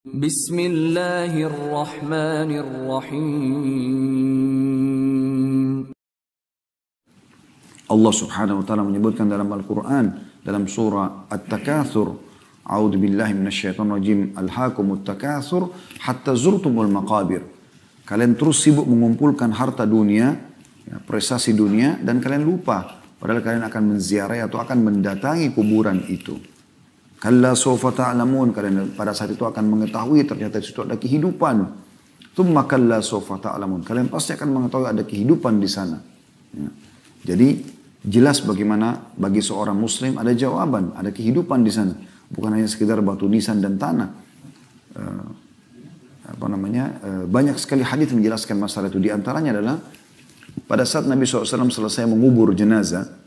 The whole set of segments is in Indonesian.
Bismillahirrahmanirrahim. Allah subhanahu wa ta'ala menyebutkan dalam Al-Quran, dalam surah At-Takatsur, A'udzu billahi minasyaitonir rajim, alhaakumut takatsur hatta zurtumul maqabir. Kalian terus sibuk mengumpulkan harta dunia, prestasi dunia, dan kalian lupa padahal kalian akan menziarahi atau akan mendatangi kuburan itu. Kalla sawfa ta'lamun, kalian pada saat itu akan mengetahui ternyata di situ ada kehidupan. Tsumma kalla sawfa ta'lamun, kalian pasti akan mengetahui ada kehidupan di sana. Ya. Jadi jelas bagaimana bagi seorang muslim ada jawaban, ada kehidupan di sana, bukan hanya sekedar batu nisan dan tanah. Banyak sekali hadis menjelaskan masalah itu. Di antaranya adalah pada saat Nabi SAW selesai mengubur jenazah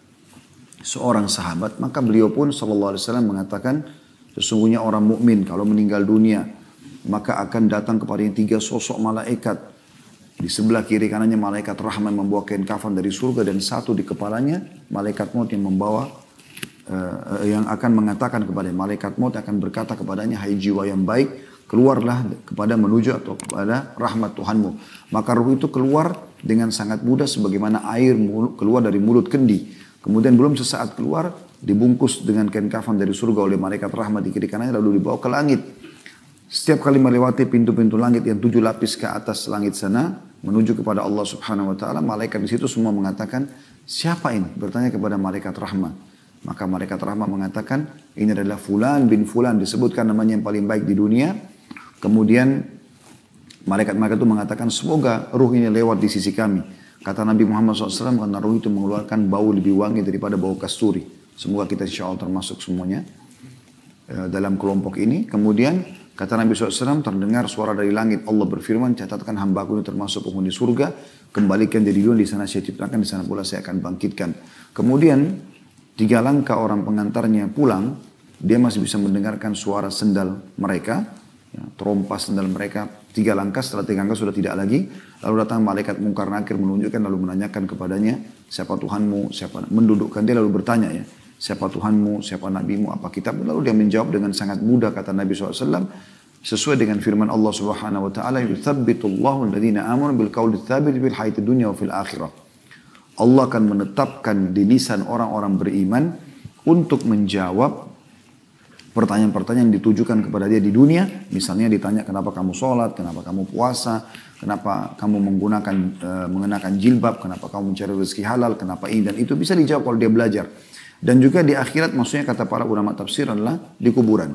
seorang sahabat, maka beliau pun SAW mengatakan, sesungguhnya orang mukmin kalau meninggal dunia maka akan datang kepadanya 3 sosok malaikat. Di sebelah kiri kanannya malaikat rahmat membawa kain kafan dari surga, dan satu di kepalanya malaikat maut yang membawa yang akan mengatakan kepada malaikat maut akan berkata kepadanya, hai jiwa yang baik, keluarlah kepada menuju atau kepada rahmat Tuhanmu. Maka ruh itu keluar dengan sangat mudah sebagaimana air keluar dari mulut kendi. Kemudian belum sesaat keluar, dibungkus dengan kain kafan dari surga oleh malaikat rahmat di kiri kanannya, lalu dibawa ke langit. Setiap kali melewati pintu-pintu langit yang 7 lapis ke atas langit sana, menuju kepada Allah subhanahu wa ta'ala, malaikat di situ semua mengatakan, siapa ini? Bertanya kepada malaikat rahmat. Maka malaikat rahmat mengatakan, ini adalah Fulan bin Fulan, disebutkan namanya yang paling baik di dunia. Kemudian malaikat-malaikat itu mengatakan, semoga ruh ini lewat di sisi kami. Kata Nabi Muhammad SAW, karena ruh itu mengeluarkan bau lebih wangi daripada bau kasturi. Semoga kita insya Allah termasuk semuanya dalam kelompok ini. Kemudian kata Nabi SAW, terdengar suara dari langit. Allah berfirman, catatkan hambaku ini termasuk penghuni surga. Kembalikan jadi dunia, di sana saya ciptakan, di sana pula saya akan bangkitkan. Kemudian 3 langkah orang pengantarnya pulang, dia masih bisa mendengarkan suara sendal mereka. Terompas sendal mereka. 3 langkah, setelah 3 langkah sudah tidak lagi. Lalu datang malaikat mungkar nakir menunjukkan, lalu menanyakan kepadanya, siapa Tuhanmu, siapa, mendudukkan dia lalu bertanya ya, siapa Tuhanmu, siapa Nabimu, apa kitab. Lalu dia menjawab dengan sangat mudah, kata Nabi SAW, sesuai dengan firman Allah Subhanahu Wa Taala, yuthabbitullahu alladhina amanu bil qawli tsabit fil hayati dunya wa fil akhirah. Allah akan menetapkan di lisan orang-orang beriman untuk menjawab pertanyaan-pertanyaan yang ditujukan kepada dia di dunia. Misalnya ditanya kenapa kamu sholat, kenapa kamu puasa, kenapa kamu mengenakan jilbab, kenapa kamu mencari rezeki halal, kenapa ini dan itu. Bisa dijawab kalau dia belajar. Dan juga di akhirat, maksudnya kata para ulama tafsir adalah di kuburan.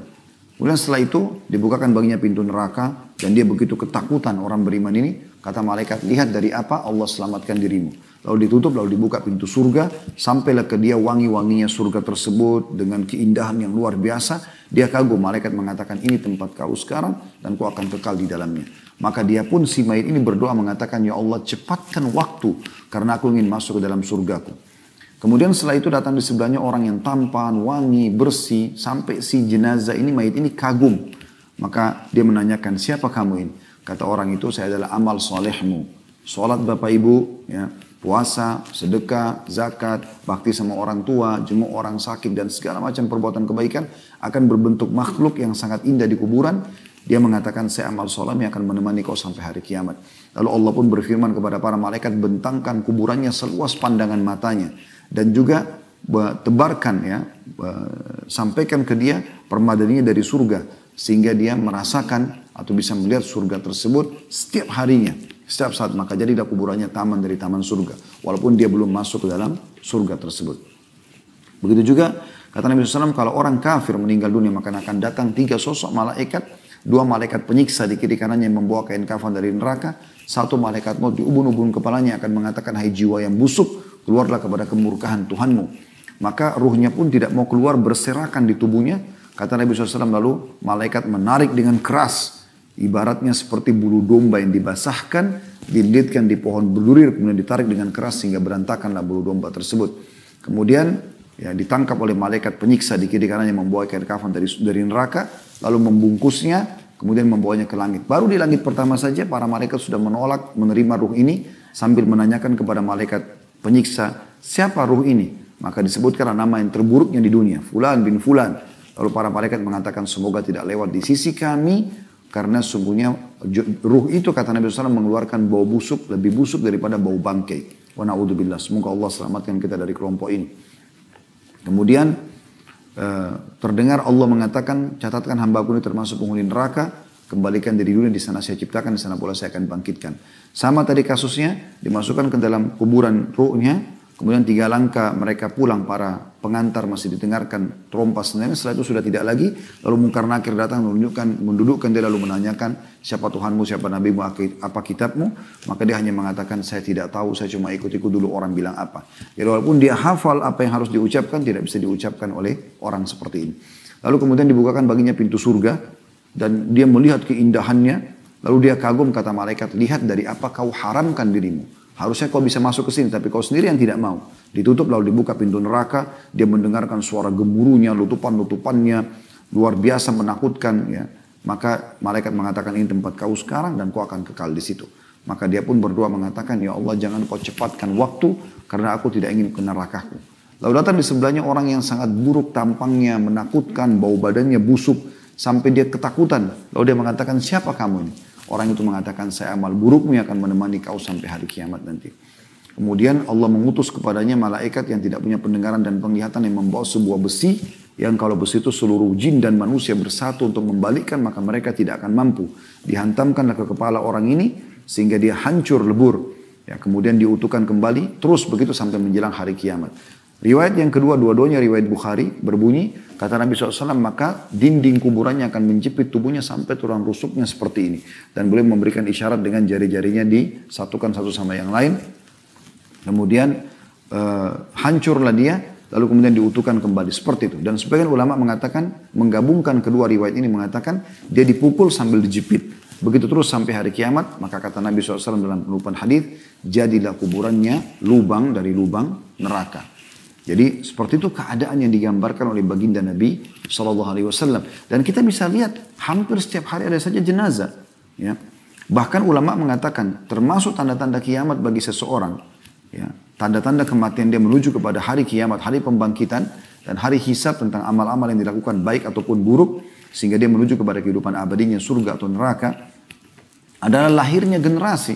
Kemudian setelah itu dibukakan baginya pintu neraka, dan dia begitu ketakutan orang beriman ini. Kata malaikat, lihat dari apa Allah selamatkan dirimu. Lalu ditutup, lalu dibuka pintu surga. Sampailah ke dia wangi-wanginya surga tersebut dengan keindahan yang luar biasa. Dia kagum, malaikat mengatakan, ini tempat kau sekarang dan kau akan kekal di dalamnya. Maka dia pun si mayit ini berdoa mengatakan, ya Allah cepatkan waktu karena aku ingin masuk ke dalam surgaku. Kemudian setelah itu datang di sebelahnya orang yang tampan, wangi, bersih. Sampai si jenazah ini, mayit ini kagum. Maka dia menanyakan, siapa kamu ini? Kata orang itu, saya adalah amal solehmu. Sholat bapak ibu, ya, puasa, sedekah, zakat, bakti sama orang tua, jenguk orang sakit, dan segala macam perbuatan kebaikan akan berbentuk makhluk yang sangat indah di kuburan. Dia mengatakan, saya amal soleh yang akan menemani kau sampai hari kiamat. Lalu Allah pun berfirman kepada para malaikat, bentangkan kuburannya seluas pandangan matanya. Dan juga tebarkan, ya, sampaikan ke dia permadaninya dari surga. Sehingga dia merasakan atau bisa melihat surga tersebut setiap harinya. Setiap saat, maka jadilah kuburannya taman dari taman surga. Walaupun dia belum masuk ke dalam surga tersebut. Begitu juga, kata Nabi SAW, kalau orang kafir meninggal dunia, maka akan datang 3 sosok malaikat. 2 malaikat penyiksa di kiri kanannya yang membawa kain kafan dari neraka. 1 malaikat maut di ubun-ubun kepalanya akan mengatakan, hai jiwa yang busuk, keluarlah kepada kemurkaan Tuhanmu. Maka ruhnya pun tidak mau keluar, berserakan di tubuhnya. Kata Nabi SAW, lalu malaikat menarik dengan keras. Ibaratnya seperti bulu domba yang dibasahkan, dililitkan di pohon berduri, kemudian ditarik dengan keras sehingga berantakanlah bulu domba tersebut. Kemudian ya, ditangkap oleh malaikat penyiksa di kiri kanannya membawa kain kafan dari neraka, lalu membungkusnya, kemudian membawanya ke langit. Baru di langit pertama saja para malaikat sudah menolak menerima ruh ini sambil menanyakan kepada malaikat penyiksa, siapa ruh ini? Maka disebutkan nama yang terburuknya di dunia, Fulan bin Fulan. Lalu para malaikat mengatakan, semoga tidak lewat di sisi kami Karena sungguhnya ruh itu kata Nabi SAW mengeluarkan bau busuk, lebih busuk daripada bau bangkai. Wa na'udzubillah, semoga Allah selamatkan kita dari kelompok ini. Kemudian terdengar Allah mengatakan, catatkan hambaku ini termasuk penghuni neraka, kembalikan diri dunia, di sana saya ciptakan, di sana pula saya akan bangkitkan. Sama tadi kasusnya, dimasukkan ke dalam kuburan ruhnya, kemudian 3 langkah mereka pulang, para pengantar masih didengarkan trompa senjata. Setelah itu sudah tidak lagi. Lalu Munkar Nakir datang mendudukkan dia, lalu menanyakan siapa Tuhanmu, siapa Nabimu, apa kitabmu. Maka dia hanya mengatakan saya tidak tahu, saya cuma ikut-ikut dulu orang bilang apa. Jadi walaupun dia hafal apa yang harus diucapkan, tidak bisa diucapkan oleh orang seperti ini. Lalu kemudian dibukakan baginya pintu surga dan dia melihat keindahannya. Lalu dia kagum, kata malaikat, lihat dari apa kau haramkan dirimu. Harusnya kau bisa masuk ke sini, tapi kau sendiri yang tidak mau. Ditutup lalu dibuka pintu neraka, dia mendengarkan suara gemuruhnya, lutupan-lutupannya, luar biasa menakutkan. Ya. Maka malaikat mengatakan ini tempat kau sekarang dan kau akan kekal di situ. Maka dia pun berdoa mengatakan, ya Allah jangan kau cepatkan waktu karena aku tidak ingin ke nerakaku. Lalu datang di sebelahnya orang yang sangat buruk tampangnya, menakutkan, bau badannya busuk, sampai dia ketakutan. Lalu dia mengatakan, siapa kamu ini? Orang itu mengatakan, saya amal burukmu yang akan menemani kau sampai hari kiamat nanti. Kemudian Allah mengutus kepadanya malaikat yang tidak punya pendengaran dan penglihatan yang membawa sebuah besi, yang kalau besi itu seluruh jin dan manusia bersatu untuk membalikkan, maka mereka tidak akan mampu. Dihantamkanlah ke kepala orang ini, sehingga dia hancur lebur. Ya, kemudian diutuhkan kembali, terus begitu sampai menjelang hari kiamat. Riwayat yang kedua, dua-duanya riwayat Bukhari, berbunyi, kata Nabi SAW, maka dinding kuburannya akan menjepit tubuhnya sampai tulang rusuknya seperti ini. Dan boleh memberikan isyarat dengan jari-jarinya disatukan satu sama yang lain. Kemudian hancurlah dia, lalu kemudian diutuhkan kembali. Seperti itu. Dan sebagian ulama mengatakan, menggabungkan kedua riwayat ini mengatakan, dia dipukul sambil dijepit. Begitu terus sampai hari kiamat, maka kata Nabi SAW dalam penutupan hadis, jadilah kuburannya lubang dari lubang neraka. Jadi seperti itu keadaan yang digambarkan oleh baginda Nabi SAW. Dan kita bisa lihat hampir setiap hari ada saja jenazah. Ya. Bahkan ulama mengatakan termasuk tanda-tanda kiamat bagi seseorang. Ya. Tanda-tanda kematian dia menuju kepada hari kiamat, hari pembangkitan. Dan hari hisab tentang amal-amal yang dilakukan baik ataupun buruk. Sehingga dia menuju kepada kehidupan abadinya surga atau neraka. Adalah lahirnya generasi.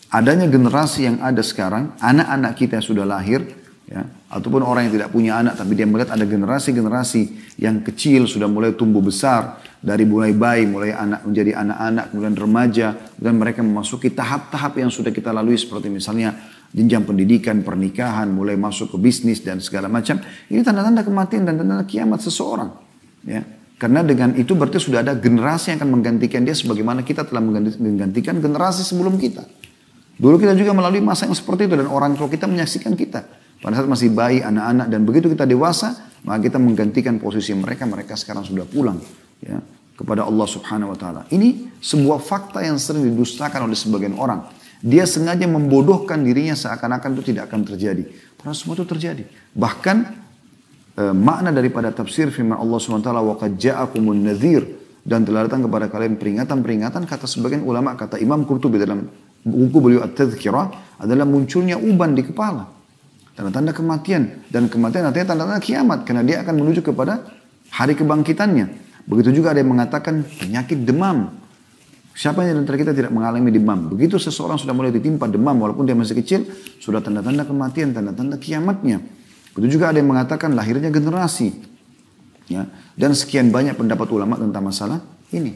Adanya generasi yang ada sekarang, anak-anak kita yang sudah lahir, ya, ataupun orang yang tidak punya anak tapi dia melihat ada generasi-generasi yang kecil sudah mulai tumbuh besar, dari mulai bayi, mulai anak menjadi anak-anak, kemudian remaja, dan mereka memasuki tahap-tahap yang sudah kita lalui seperti misalnya jenjang pendidikan, pernikahan, mulai masuk ke bisnis dan segala macam. Ini tanda-tanda kematian dan tanda-tanda kiamat seseorang. Ya. Karena dengan itu berarti sudah ada generasi yang akan menggantikan dia sebagaimana kita telah menggantikan generasi sebelum kita. Dulu kita juga melalui masa yang seperti itu dan orang tua kita menyaksikan kita. Pada saat masih bayi, anak-anak, dan begitu kita dewasa, maka kita menggantikan posisi mereka. Mereka sekarang sudah pulang ya, kepada Allah Subhanahu Wa Taala. Ini sebuah fakta yang sering didustakan oleh sebagian orang. Dia sengaja membodohkan dirinya seakan-akan itu tidak akan terjadi. Padahal semua itu terjadi. Bahkan makna daripada tafsir firman Allah Subhanahu Wa Taala, وَقَدْ جَاءَكُمُ النَّذِيرُ, dan telah datang kepada kalian peringatan-peringatan, kata sebagian ulama, kata Imam Qurtubi dalam buku beliau At-Tadhkirah, adalah munculnya uban di kepala. Tanda-tanda kematian. Dan kematian artinya tanda-tanda kiamat. Karena dia akan menuju kepada hari kebangkitannya. Begitu juga ada yang mengatakan penyakit demam. Siapa yang antara kita tidak mengalami demam? Begitu seseorang sudah mulai ditimpa demam walaupun dia masih kecil, sudah tanda-tanda kematian, tanda-tanda kiamatnya. Begitu juga ada yang mengatakan lahirnya generasi. Ya. Dan sekian banyak pendapat ulama tentang masalah ini.